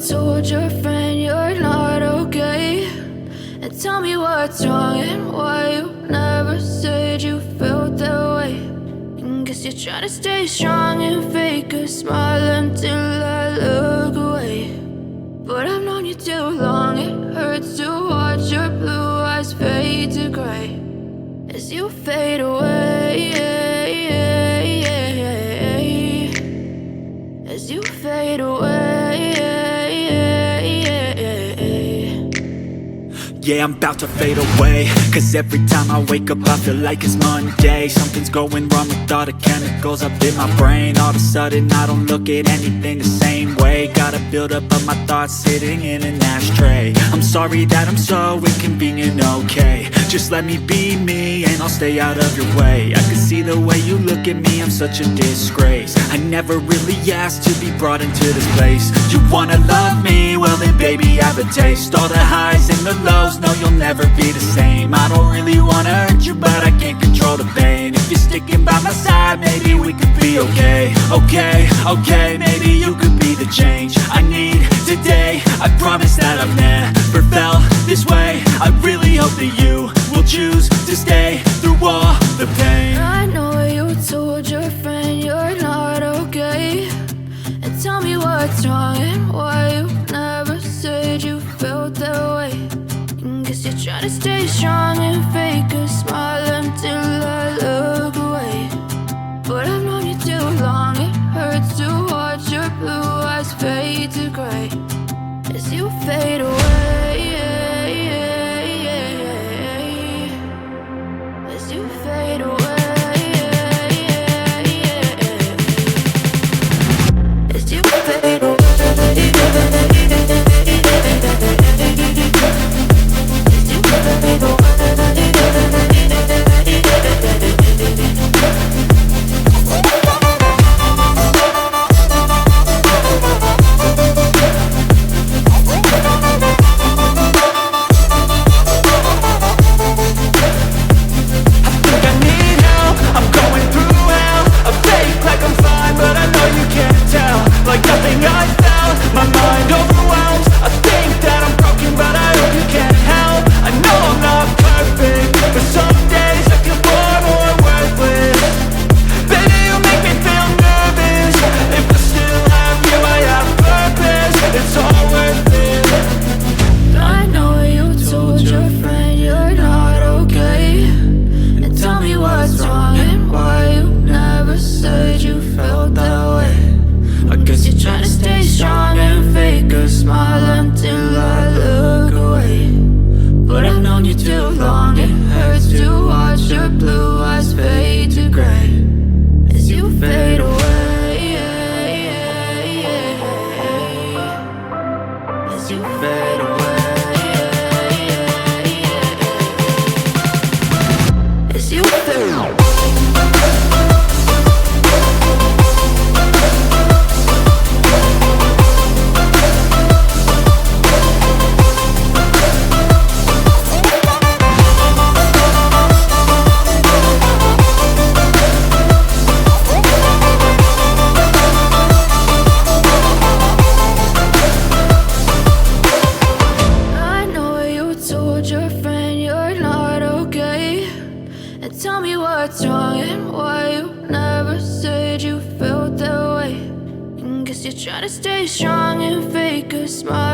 told your friend you're not okay, and tell me what's wrong and why you never said you felt that way. And guess you're trying to stay strong and fake a smile until I look away. But I've known you too long, it hurts to watch your blue eyes fade to gray as you fade away, as you fade away. Yeah, I'm about to fade away, cause every time I wake up I feel like it's Monday. Something's going wrong with all the chemicals up in my brain. All of a sudden I don't look at anything the same way. Gotta build up of my thoughts sitting in an ashtray. I'm sorry that I'm so inconvenient, okay. Just let me be me and I'll stay out of your way. I can see the way you look at me, I'm such a disgrace. I never really asked to be brought into this place. You wanna love me? Well then baby have a taste. All the highs and the lows, no you'll never be the same. I don't really wanna hurt you but I can't control the pain. If you're sticking by my side maybe we could be okay. Okay, maybe you could be the change I need today. I promise that I've never felt this way. I really hope that you will choose to stay through all the pain. I know you told your friend you're not okay, and tell me what's wrong and why you never said you felt that way. And guess you're trying to stay strong and fake a smile until I look away. But I've known you too long, it hurts to watch your blue eyes fade to gray as you fade away, as you fade away, as you fade away. Trying to stay strong and fake a smile